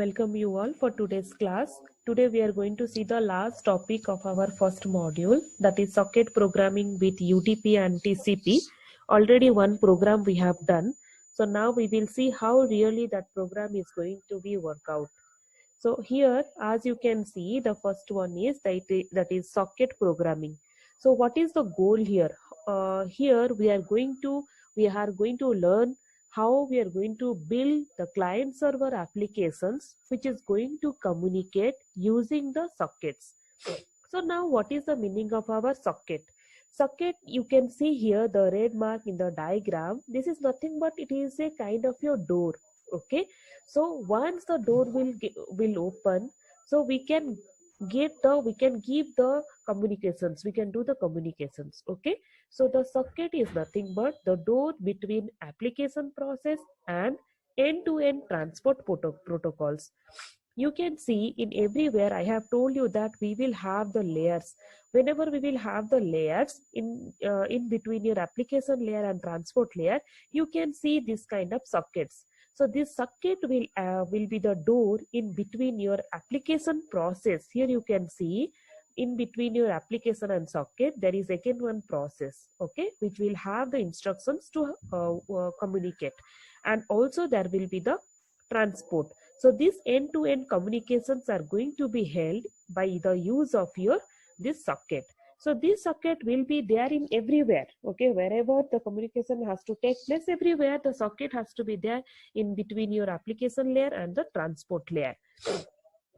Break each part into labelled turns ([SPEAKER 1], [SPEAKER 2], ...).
[SPEAKER 1] welcome you all for today's class. Today we are going to see the last topic of our first module, that is socket programming with UDP and TCP. Already one program we have done. So now we will see how really that program is going to be worked out. So here, as you can see, the first one is that is socket programming. So what is the goal here? Here we are going to learn how we are going to build the client server applications which is going to communicate using the sockets. So now what is the meaning of our socket? Socket, you can see here the red mark in the diagram. This is nothing but it is a kind of your door. Okay, so once the door will open, so we can give the communications, we can do the communications. Okay, so the socket is nothing but the door between application process and end-to-end transport protocols. You can see in everywhere I have told you that we will have the layers. Whenever we will have the layers in between your application layer and transport layer, you can see this kind of sockets. So this socket will be the door in between your application process. Here you can see in between your application and socket there is again one process, okay, which will have the instructions to communicate, and also there will be the transport. So these end-to-end communications are going to be held by the use of your this socket. So this socket will be there in everywhere. Okay, wherever the communication has to take place, everywhere the socket has to be there in between your application layer and the transport layer.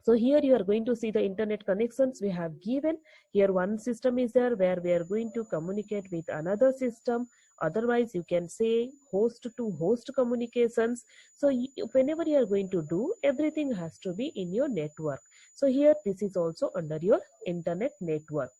[SPEAKER 1] So here you are going to see the internet connections we have given. Here one system is there where we are going to communicate with another system. Otherwise you can say host to host communications. So whenever you are going to do, everything has to be in your network. So here this is also under your internet network.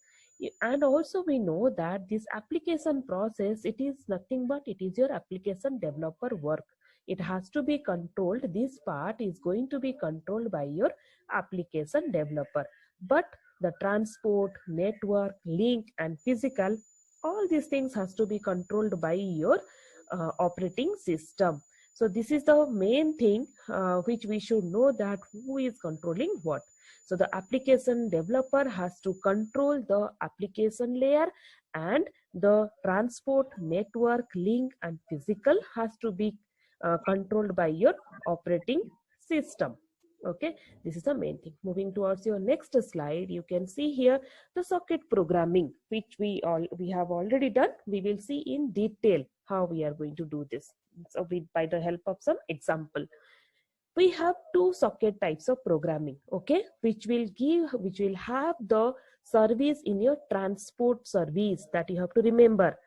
[SPEAKER 1] And also we know that this application process, it is nothing but it is your application developer work. It has to be controlled. This part is going to be controlled by your application developer. But the transport, network, link and physical, all these things has to be controlled by your operating system. So this is the main thing which we should know, that who is controlling what. So the application developer has to control the application layer, and the transport, network, link and physical has to be controlled by your operating system. Okay, this is the main thing. Moving towards your next slide, you can see here the socket programming, which we have already done. We will see in detail how we are going to do this. So by the help of some example. We have two socket types of programming, okay, which will have the service in your transport service, that you have to remember.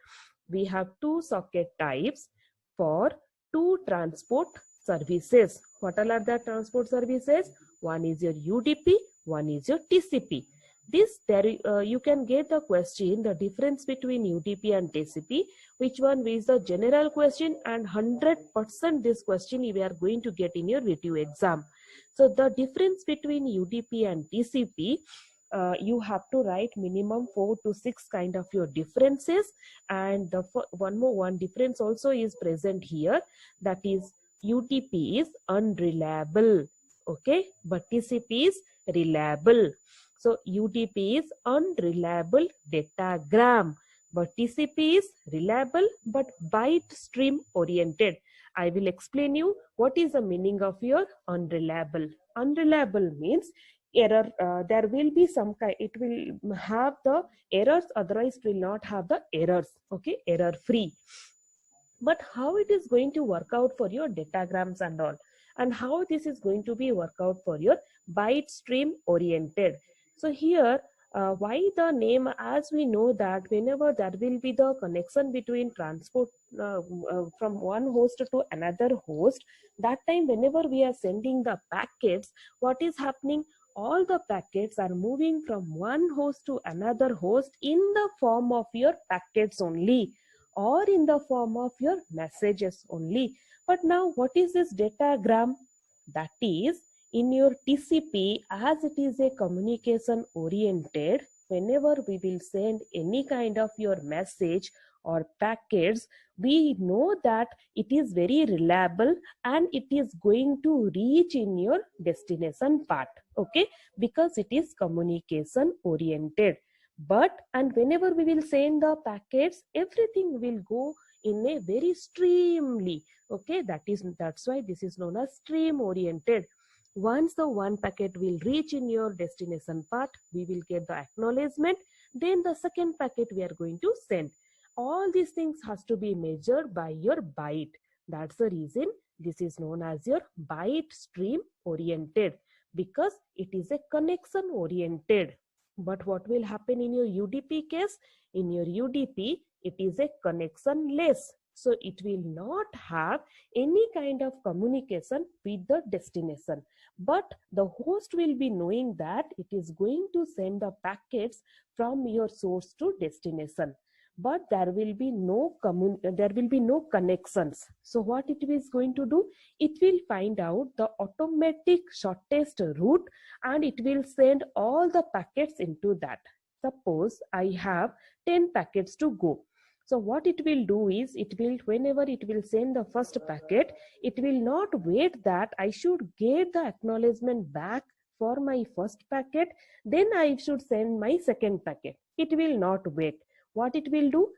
[SPEAKER 1] We have two socket types for two transport services. What all are the transport services? One is your UDP, one is your TCP. This you can get the question, the difference between UDP and TCP, which one is the general question, and 100% this question we are going to get in your VTU exam. So the difference between UDP and TCP, you have to write minimum 4 to 6 kind of your differences, and the one difference also is present here, that is UDP is unreliable, okay, but TCP is reliable. So UDP is unreliable datagram, but TCP is reliable but byte stream oriented. I will explain you what is the meaning of your unreliable. Unreliable means error, there will be some kind, it will have the errors, otherwise it will not have the errors, okay, error free. But how it is going to work out for your datagrams and all, and how this is going to be work out for your byte stream oriented. So here why the name, as we know that whenever there will be the connection between transport from one host to another host, that time whenever we are sending the packets, what is happening? All the packets are moving from one host to another host in the form of your packets only, or in the form of your messages only. But now what is this datagram? That is, in your TCP, as it is a communication oriented, whenever we will send any kind of your message or packets, we know that it is very reliable and it is going to reach in your destination part, okay, because it is communication oriented. But and whenever we will send the packets, everything will go in a very streamly, okay, that's why this is known as stream oriented. Once the one packet will reach in your destination part, we will get the acknowledgement, then the second packet we are going to send. All these things has to be measured by your byte. That's the reason this is known as your byte stream oriented, because it is a connection oriented. But what will happen in your UDP case? In your UDP, it is a connection less. So it will not have any kind of communication with the destination. But the host will be knowing that it is going to send the packets from your source to destination. But there will be no connections. So what it is going to do? It will find out the automatic shortest route and it will send all the packets into that. Suppose I have 10 packets to go. So what it will do is, it will, whenever it will send the first packet, it will not wait that I should get the acknowledgement back for my first packet, then I should send my second packet. It will not wait. What it will do?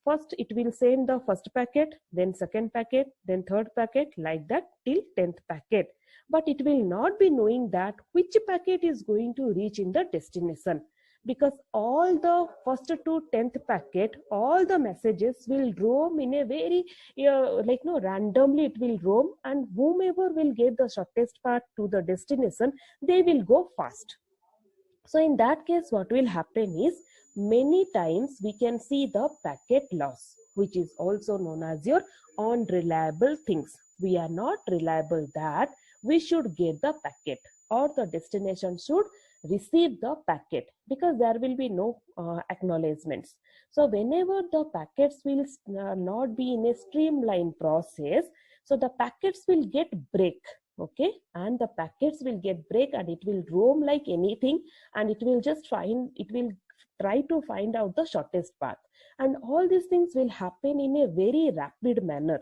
[SPEAKER 1] First it will send the first packet, then second packet, then third packet, like that till 10th packet. But it will not be knowing that which packet is going to reach in the destination, because all the first to 10th packet, all the messages will roam in a very randomly it will roam, and whomever will get the shortest path to the destination, they will go fast. So in that case, what will happen is, many times we can see the packet loss, which is also known as your unreliable things. We are not reliable that we should get the packet or the destination should receive the packet, because there will be no acknowledgements. So whenever the packets will not be in a streamlined process, so the packets will get break, okay, and the packets will get break and it will roam like anything, and it will try to find out the shortest path, and all these things will happen in a very rapid manner.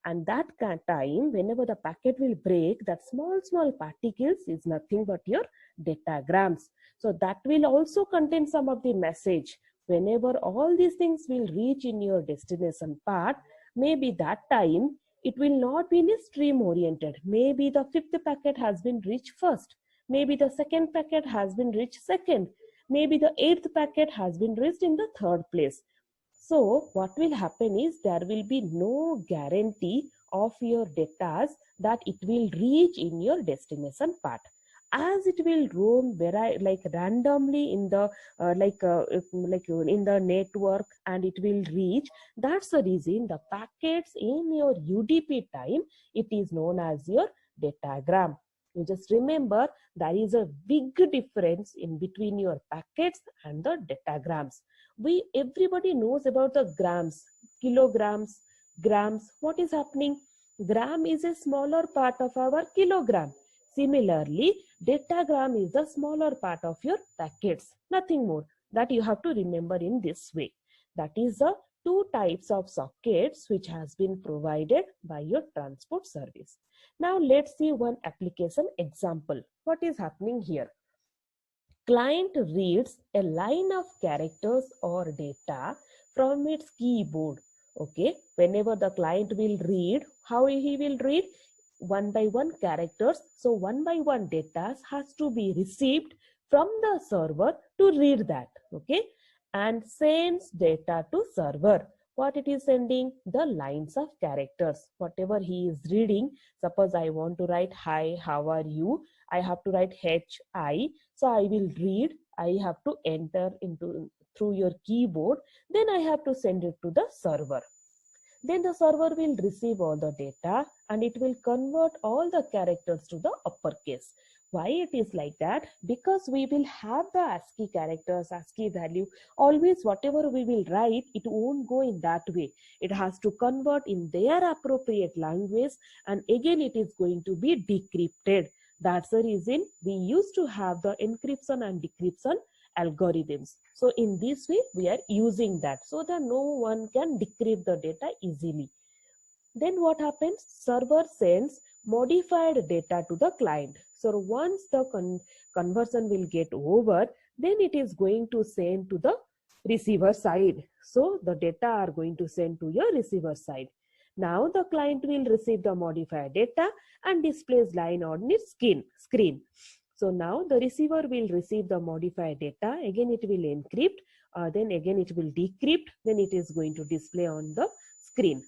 [SPEAKER 1] And that time, whenever the packet will break, that small particles is nothing but your datagrams. So that will also contain some of the message. Whenever all these things will reach in your destination part, maybe that time it will not be in a stream oriented. Maybe the fifth packet has been reached first, maybe the second packet has been reached second, maybe the eighth packet has been reached in the third place. So what will happen is, there will be no guarantee of your data that it will reach in your destination part, as it will roam randomly in the in the network, and it will reach. That's the reason the packets in your UDP time, it is known as your datagram. You just remember, there is a big difference in between your packets and the datagrams. Everybody knows about the grams, kilograms, grams. What is happening? Gram is a smaller part of our kilogram. Similarly, datagram is the smaller part of your packets, nothing more. That you have to remember in this way. That is the two types of sockets which has been provided by your transport service. Now let's see one application example. What is happening here? Client reads a line of characters or data from its keyboard. Okay, whenever the client will read, how he will read? One by one characters. So one by one data has to be received from the server to read that. Okay, and sends data to server. What it is sending? The lines of characters. Whatever he is reading, suppose I want to write hi, how are you? I have to write HI. So I will read. I have to enter into through your keyboard. Then I have to send it to the server. Then the server will receive all the data and it will convert all the characters to the uppercase. Why it is like that? Because we will have the ASCII characters, ASCII value. Always whatever we will write, it won't go in that way. It has to convert in their appropriate language, and again it is going to be decrypted. That's the reason we used to have the encryption and decryption algorithms. So in this way we are using that so that no one can decrypt the data easily. Then what happens? Server sends modified data to the client. So once the conversion will get over, then it is going to send to the receiver side. So the data are going to send to your receiver side. Now the client will receive the modified data and displays line on its screen. So now the receiver will receive the modified data. Again it will encrypt. Then again it will decrypt. Then it is going to display on the screen.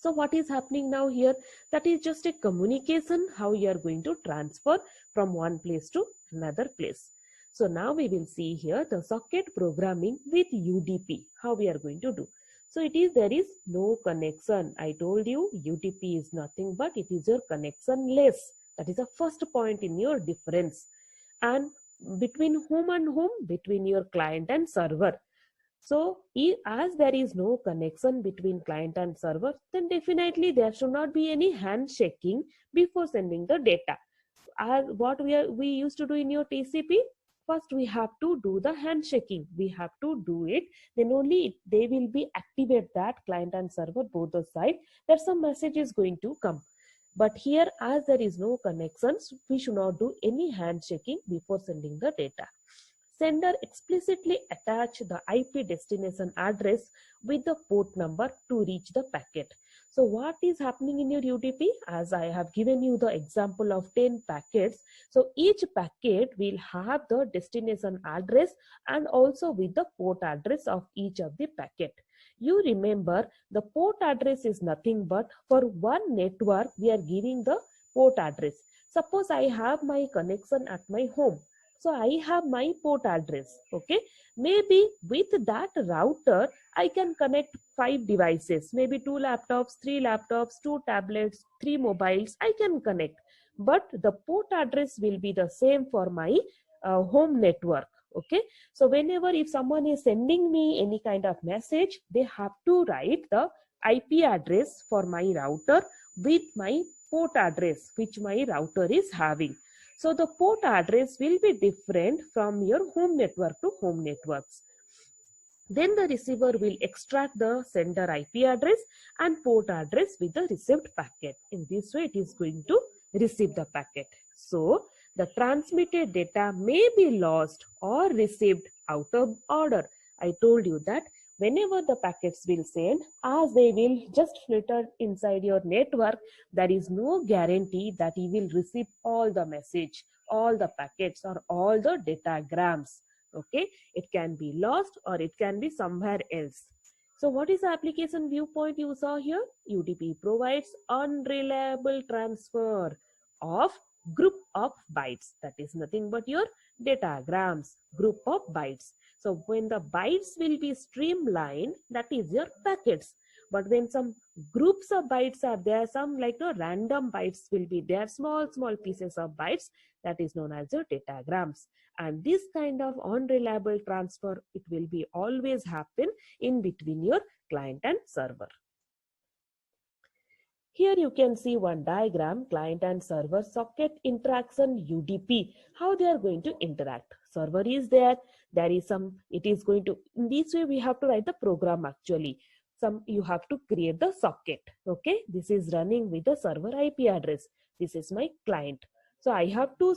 [SPEAKER 1] So what is happening now here? That is just a communication, how you are going to transfer from one place to another place. So now we will see here the socket programming with UDP, how we are going to do. So there is no connection. I told you UDP is nothing but it is your connectionless. That is the first point in your difference. And between whom and whom? Between your client and server. So as there is no connection between client and server, then definitely there should not be any handshaking before sending the data. As what we used to do in your TCP, first we have to do the handshaking. We have to do it. Then only they will be activate that client and server both the side. That some message is going to come. But here, as there is no connections, we should not do any handshaking before sending the data. Sender explicitly attach the IP destination address with the port number to reach the packet. So what is happening in your UDP? As I have given you the example of 10 packets. So each packet will have the destination address and also with the port address of each of the packet. You remember the port address is nothing but for one network we are giving the port address. Suppose I have my connection at my home. So I have my port address, okay. Maybe with that router, I can connect 5 devices, maybe 2 laptops, 3 laptops, 2 tablets, 3 mobiles, I can connect. But the port address will be the same for my home network, okay. So whenever if someone is sending me any kind of message, they have to write the IP address for my router with my port address, which my router is having. So the port address will be different from your home network to home networks. Then the receiver will extract the sender IP address and port address with the received packet. In this way, it is going to receive the packet. So the transmitted data may be lost or received out of order. I told you that whenever the packets will send, as they will just flitter inside your network, there is no guarantee that you will receive all the message, all the packets or all the datagrams. Okay, it can be lost or it can be somewhere else. So what is the application viewpoint you saw here? UDP provides unreliable transfer of group of bytes. That is nothing but your datagrams, group of bytes. So when the bytes will be streamlined, that is your packets. But when some groups of bytes are there, some like the random bytes will be there, small pieces of bytes, that is known as your datagrams. And this kind of unreliable transfer, it will be always happen in between your client and server. Here you can see one diagram, client and server socket interaction UDP, how they are going to interact. Server is there is some, it is going to, in this way we have to write the program actually. You have to create the socket, okay. This is running with the server IP address. This is my client. So I have two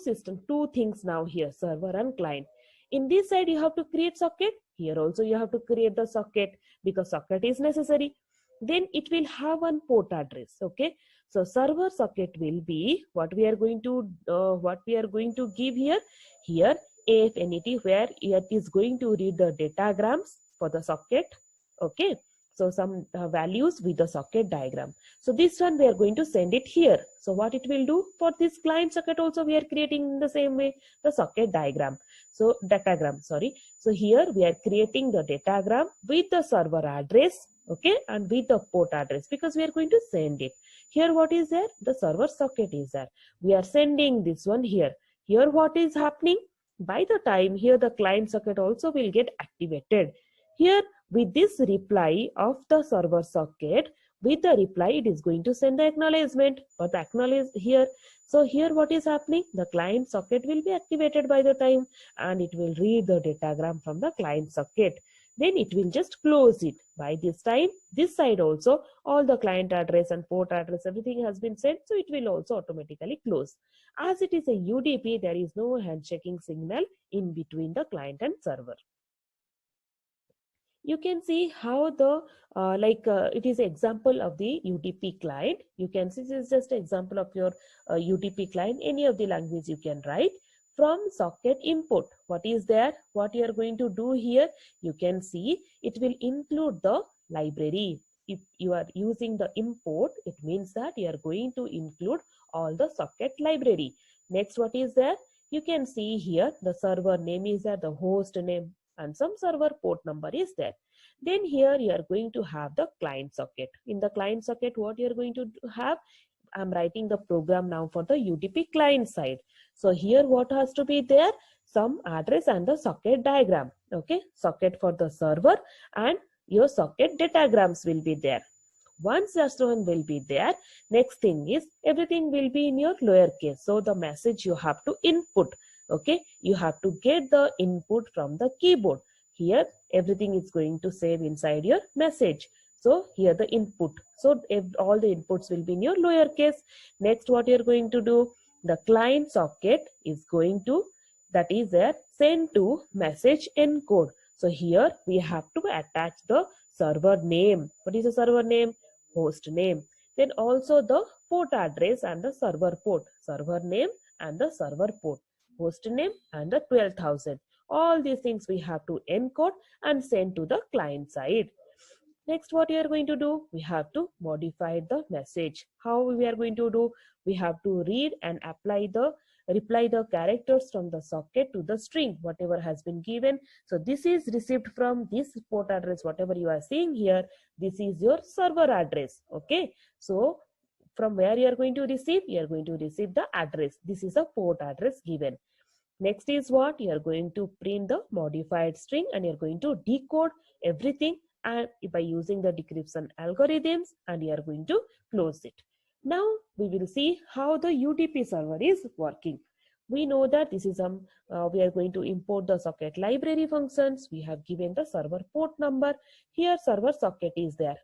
[SPEAKER 1] things now here, server and client. In this side you have to create socket. Here also you have to create the socket because socket is necessary. Then it will have one port address, okay. So server socket will be what we are going to give here. Here AFNET, where it is going to read the datagrams for the socket, okay. So some values with the socket diagram. So this one we are going to send it here. So what it will do for this client socket also we are creating in the same way the socket diagram. So datagram, sorry. So here we are creating the datagram with the server address, okay, and with the port address because we are going to send it. Here what is there? The server socket is there. We are sending this one here. Here what is happening? By the time here the client socket also will get activated. Here with this reply of the server socket, With the reply, it is going to send the acknowledgement, but the acknowledge here. So here what is happening? The client socket will be activated by the time, and it will read the datagram from the client socket. Then it will just close it. By this time, this side also, all the client address and port address, everything has been sent, so it will also automatically close. As it is a UDP, there is no handshaking signal in between the client and server. You can see how the it is example of the UDP client. You can see this is just example of your UDP client. Any of the language you can write. From socket input, what is there? What you are going to do here? You can see it will include the library. If you are using the import, it means that you are going to include all the socket library. Next, what is there? You can see here the server name is there, the host name, and some server port number is there. Then here you are going to have the client socket. In the client socket, what you are going to have? I'm writing the program now for the UDP client side. So here what has to be there? Some address and the socket diagram. Okay, socket for the server and your socket datagrams will be there. Once that one will be there, next thing is everything will be in your lowercase. So the message you have to input. Okay, you have to get the input from the keyboard. Here everything is going to save inside your message. So here the input. So if all the inputs will be in your lowercase. Next, what you're going to do? The client socket is going to, that is there, send to message encode. So here we have to attach the server name. What is the server name? Host name. Then also the port address and the server port. Server name and the server port. Host name and the 12,000. All these things we have to encode and send to the client side. Next, what we are going to do? We have to modify the message. How we are going to do? We have to read and reply the characters from the socket to the string, whatever has been given. So this is received from this port address, whatever you are seeing here. This is your server address. Okay. So from where you are going to receive? You are going to receive the address. This is a port address given. Next is what? You are going to print the modified string and you are going to decode everything and by using the decryption algorithms, and you are going to close it. Now we will see how the UDP server is working. We know that this is we are going to import the socket library functions. We have given the server port number. Here server socket is there.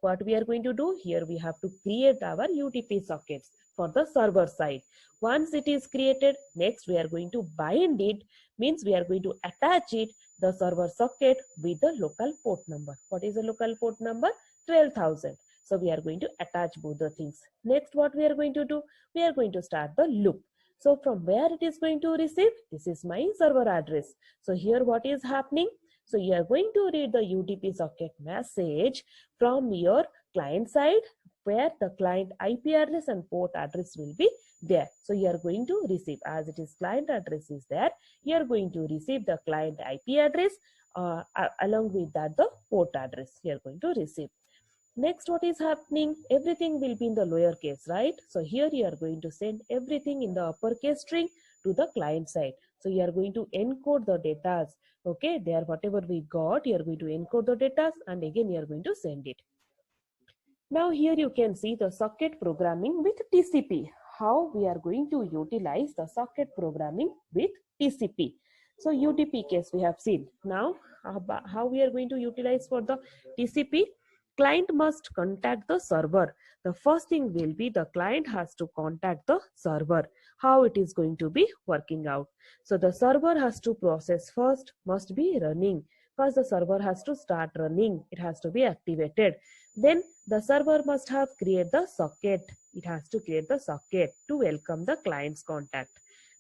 [SPEAKER 1] What we are going to do here? We have to create our UDP sockets for the server side. Once it is created, next we are going to bind it, means we are going to attach it, the server socket, with the local port number. What is the local port number? 12,000. So we are going to attach both the things. Next, what we are going to do? We are going to start the loop. So from where it is going to receive? This is my server address. So here what is happening? So you are going to read the UDP socket message from your client side, where the client IP address and port address will be there. So you are going to receive, as it is client address is there, you are going to receive the client IP address along with that the port address you are going to receive. Next, what is happening? Everything will be in the lowercase, right? So here you are going to send everything in the uppercase string to the client side. So you are going to encode the data. Okay, there whatever we got, you are going to encode the data and again you are going to send it. Now here you can see the socket programming with TCP. How we are going to utilize the socket programming with TCP. So UDP case we have seen. Now how we are going to utilize for the TCP? Client must contact the server. The first thing will be the client has to contact the server. How it is going to be working out? So the server has to process first, must be running. First the server has to start running. It has to be activated. Then the server must have create the socket. It has to create the socket to welcome the client's contact.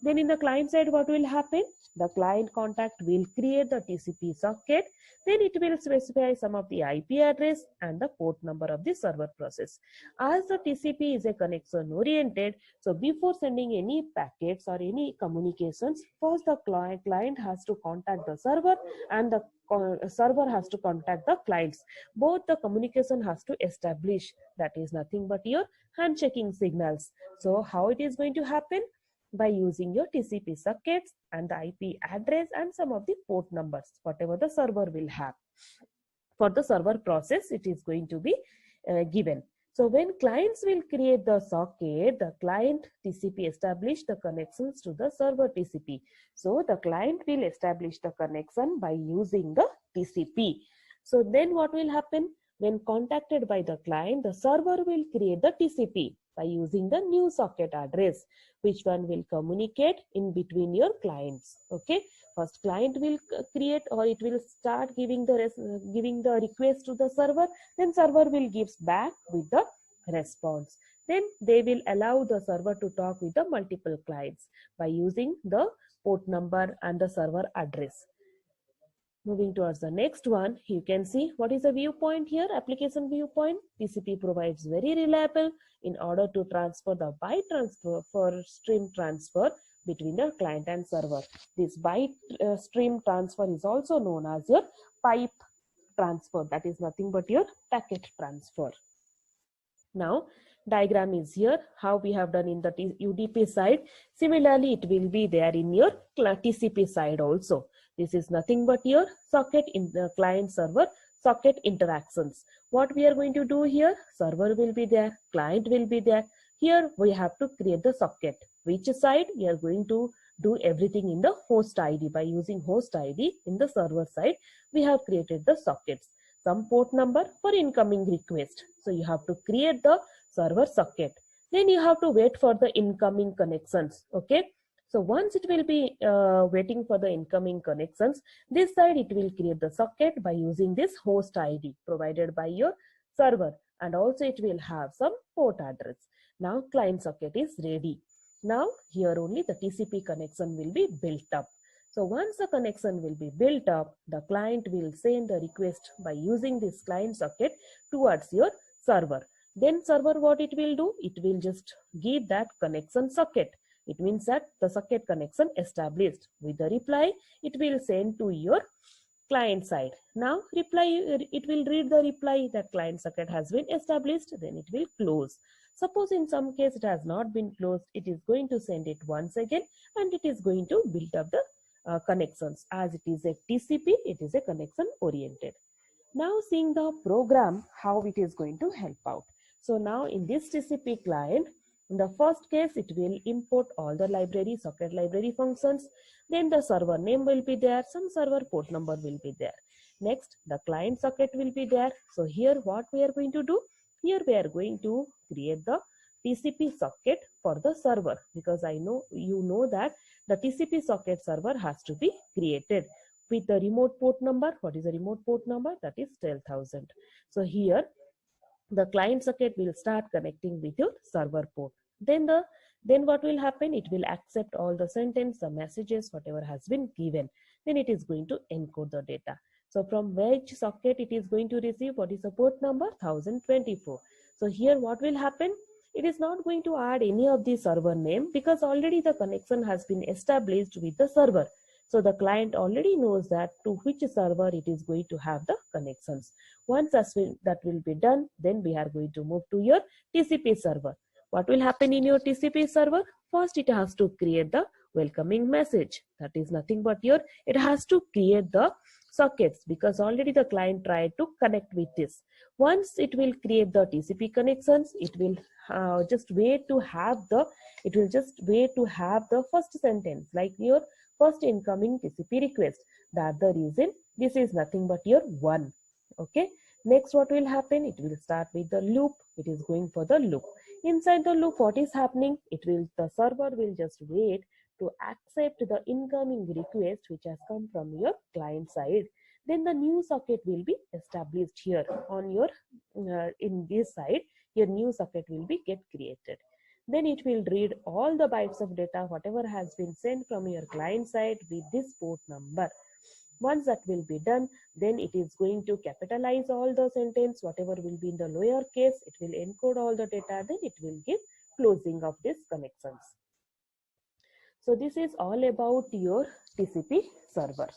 [SPEAKER 1] Then in the client side, what will happen? The client contact will create the TCP socket. Then it will specify some of the IP address and the port number of the server process. As the TCP is a connection oriented, so before sending any packets or any communications, first the client has to contact the server and the server has to contact the clients. Both the communication has to establish. That is nothing but your handshaking signals. So how it is going to happen? By using your TCP sockets and the IP address and some of the port numbers, whatever the server will have. For the server process, it is going to be given. So when clients will create the socket, the client TCP establish the connections to the server TCP. So the client will establish the connection by using the TCP. So then what will happen? When contacted by the client, the server will create the TCP by using the new socket address, which one will communicate in between your clients. Okay, first client will create, or it will start giving the request to the server, then server will gives back with the response. Then they will allow the server to talk with the multiple clients by using the port number and the server address. Moving towards the next one, you can see what is the viewpoint here, application viewpoint. TCP provides very reliable in order to transfer the byte transfer for stream transfer between the client and server. This byte stream transfer is also known as your pipe transfer, that is nothing but your packet transfer. Now diagram is here, how we have done in the UDP side. Similarly, it will be there in your TCP side also. This is nothing but your socket in the client server socket interactions. What we are going to do here, server will be there, client will be there. Here we have to create the socket. Which side? We are going to do everything in the host ID. By using host ID in the server side, we have created the sockets. Some port number for incoming request. So you have to create the server socket. Then you have to wait for the incoming connections. Okay. So once it will be waiting for the incoming connections, this side it will create the socket by using this host ID provided by your server, and also it will have some port address. Now client socket is ready. Now here only the TCP connection will be built up. So once the connection will be built up, the client will send the request by using this client socket towards your server. Then server, what it will do? It will just give that connection socket. It means that the socket connection established. With the reply, it will send to your client side. Now reply, it will read the reply that client socket has been established, then it will close. Suppose in some case it has not been closed, it is going to send it once again, and it is going to build up the connections. As it is a TCP, it is a connection oriented. Now seeing the program, how it is going to help out. So now in this TCP client, in the first case, it will import all the library, socket library functions. Then the server name will be there, some server port number will be there. Next, the client socket will be there. So here what we are going to do? Here we are going to create the TCP socket for the server, because I know you know that the TCP socket server has to be created with the remote port number. What is the remote port number? That is 12,000. So here the client socket will start connecting with your server port. Then what will happen? It will accept all the sentence, the messages, whatever has been given. Then it is going to encode the data. So from which socket it is going to receive? What is the port number? 1024. So here what will happen? It is not going to add any of the server name, because already the connection has been established with the server. So the client already knows that to which server it is going to have the connections. Once that will be done, then we are going to move to your TCP server. What will happen in your TCP server? First, it has to create the welcoming message. That is nothing but it has to create the sockets, because already the client tried to connect with this. Once it will create the TCP connections, it will just wait to have the first sentence, like your first incoming TCP request. That the reason this is nothing but your one. Okay. Next, what will happen? It will start with the loop. It is going for the loop. Inside the loop, what is happening? The server will just wait to accept the incoming request which has come from your client side. Then the new socket will be established here on your in this side. Your new socket will be get created. Then it will read all the bytes of data whatever has been sent from your client side with this port number. Once that will be done, then it is going to capitalize all the sentence, whatever will be in the lower case, it will encode all the data, then it will give closing of these connections. So this is all about your TCP server.